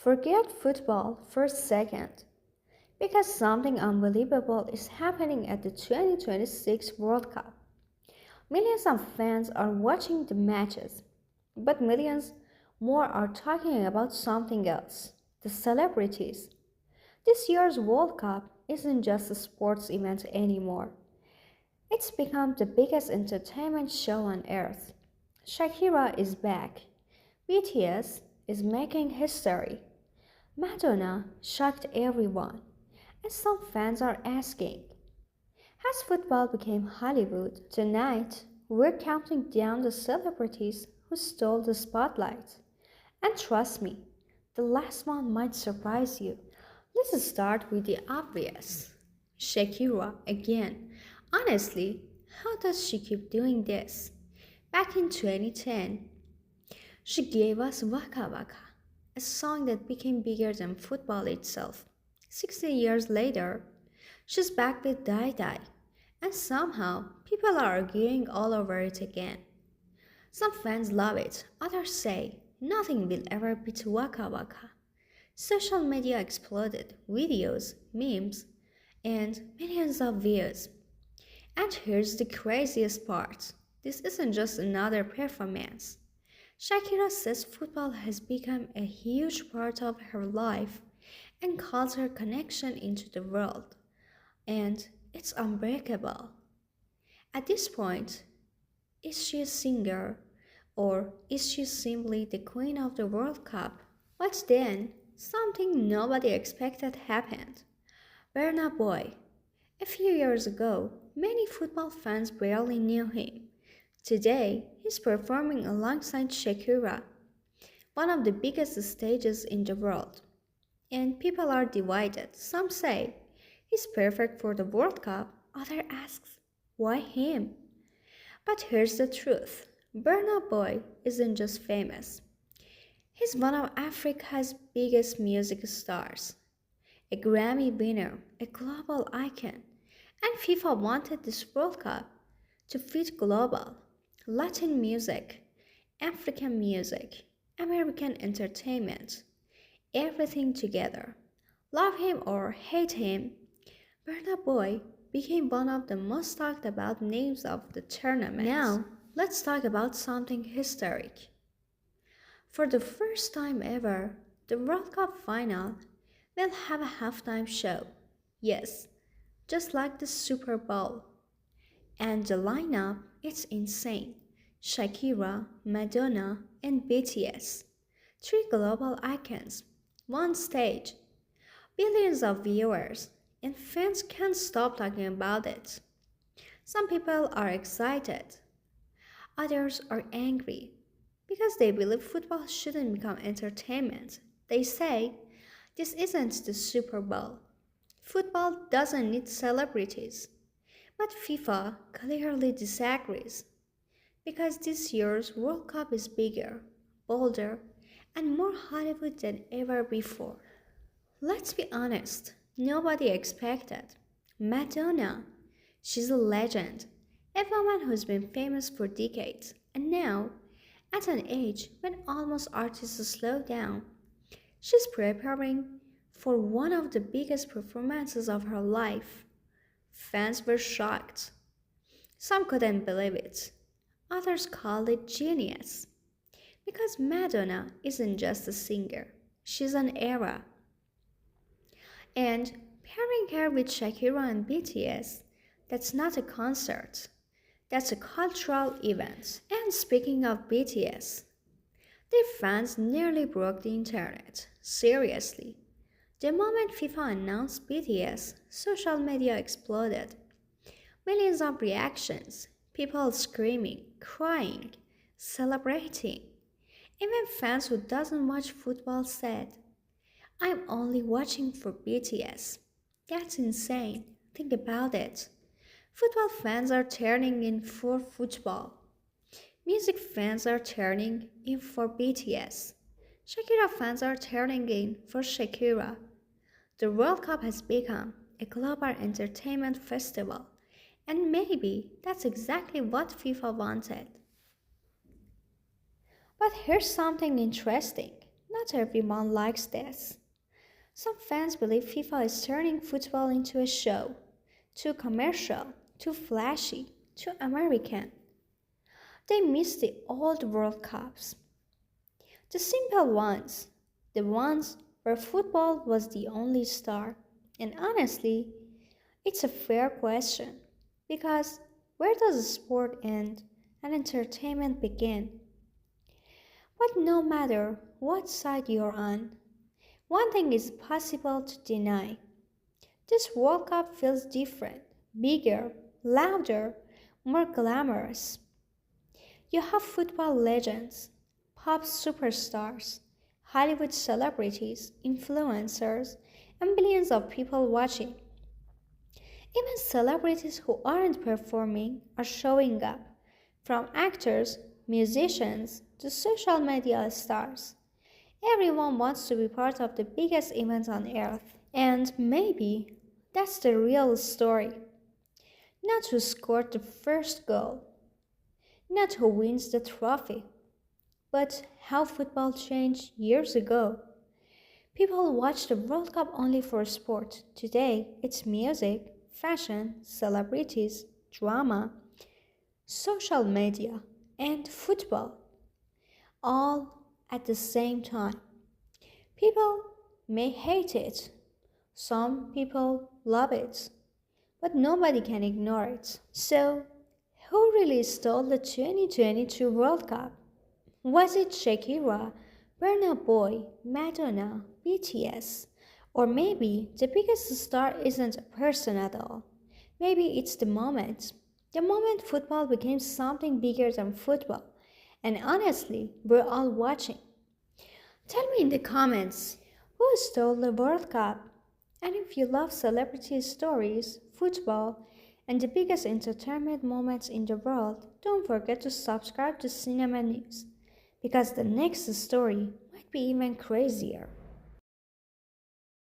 Forget football for a second, because something unbelievable is happening at the 2026 World Cup. Millions of fans are watching the matches, but millions more are talking about something else: the celebrities. This year's World Cup isn't just a sports event anymore. It's become the biggest entertainment show on earth. Shakira is back. BTS is making history. Madonna shocked everyone. And some fans are asking, has football become Hollywood? Tonight, we're counting down the celebrities who stole the spotlight. And trust me, the last one might surprise you. Let's start with the obvious. Shakira again. Honestly, how does she keep doing this? Back in 2010, she gave us Waka Waka, a song that became bigger than football itself. 60 years later, she's back with Die Die, and somehow people are arguing all over it again. Some fans love it, others say nothing will ever beat Waka Waka. Social media exploded, videos, memes, and millions of views. And here's the craziest part: this isn't just another performance. Shakira says football has become a huge part of her life and calls her connection into the world. And it's unbreakable. At this point, is she a singer, or is she simply the queen of the World Cup? But then, something nobody expected happened. Burna Boy. A few years ago, many football fans barely knew him. Today, he's performing alongside Shakira, one of the biggest stages in the world. And people are divided. Some say he's perfect for the World Cup, others ask, why him? But here's the truth: Burna Boy isn't just famous. He's one of Africa's biggest music stars, a Grammy winner, a global icon, and FIFA wanted this World Cup to fit global Latin music, African music, American entertainment, everything together. Love him or hate him, Burna Boy became one of the most talked about names of the tournament. Now, let's talk about something historic. For the first time ever, the World Cup final will have a halftime show. Yes, just like the Super Bowl. And the lineup is insane. Shakira, Madonna, and BTS. Three global icons, one stage, billions of viewers, and fans can't stop talking about it. Some people are excited, others are angry because they believe football shouldn't become entertainment. They say this isn't the Super Bowl. Football doesn't need celebrities. But FIFA clearly disagrees because this year's World Cup is bigger, bolder, and more Hollywood than ever before. Let's be honest, nobody expected. Madonna, she's a legend, a woman who's been famous for decades, and now, at an age when almost artists slow down, she's preparing for one of the biggest performances of her life. Fans were shocked. Some couldn't believe it. Others called it genius. Because Madonna isn't just a singer, she's an era. And pairing her with Shakira and BTS, that's not a concert. That's a cultural event. And speaking of BTS, their fans nearly broke the internet. Seriously. The moment FIFA announced BTS, social media exploded. Millions of reactions, people screaming, crying, celebrating. Even fans who doesn't watch football said, I'm only watching for BTS. That's insane. Think about it. Football fans are turning in for football. Music fans are turning in for BTS. Shakira fans are turning in for Shakira. The World Cup has become a global entertainment festival, and maybe that's exactly what FIFA wanted. But here's something interesting. not everyone likes this. Some fans believe FIFA is turning football into a show, too commercial, too flashy, too American. They miss the old World Cups, the simple ones, the ones where football was the only star. And honestly, it's a fair question because where does a sport end and entertainment begin? But no matter what side you're on, one thing is possible to deny. This World Cup feels different, bigger, louder, more glamorous. You have football legends, pop superstars, Hollywood celebrities, influencers, and billions of people watching. Even celebrities who aren't performing are showing up, from actors, musicians, to social media stars. Everyone wants to be part of the biggest event on earth. And maybe that's the real story. Not who scored the first goal, not who wins the trophy, but how football changed years ago. People watch the World Cup only for sport. Today, it's music, fashion, celebrities, drama, social media, and football, all at the same time. People may hate it, some people love it, but nobody can ignore it. So, who really stole the 2022 World Cup? Was it Shakira, Burna Boy, Madonna, BTS? Or maybe the biggest star isn't a person at all. Maybe it's the moment. The moment football became something bigger than football. And honestly, we're all watching. Tell me in the comments who stole the World Cup? And if you love celebrity stories, football, and the biggest entertainment moments in the world, don't forget to subscribe to Cinema News because the next story might be even crazier.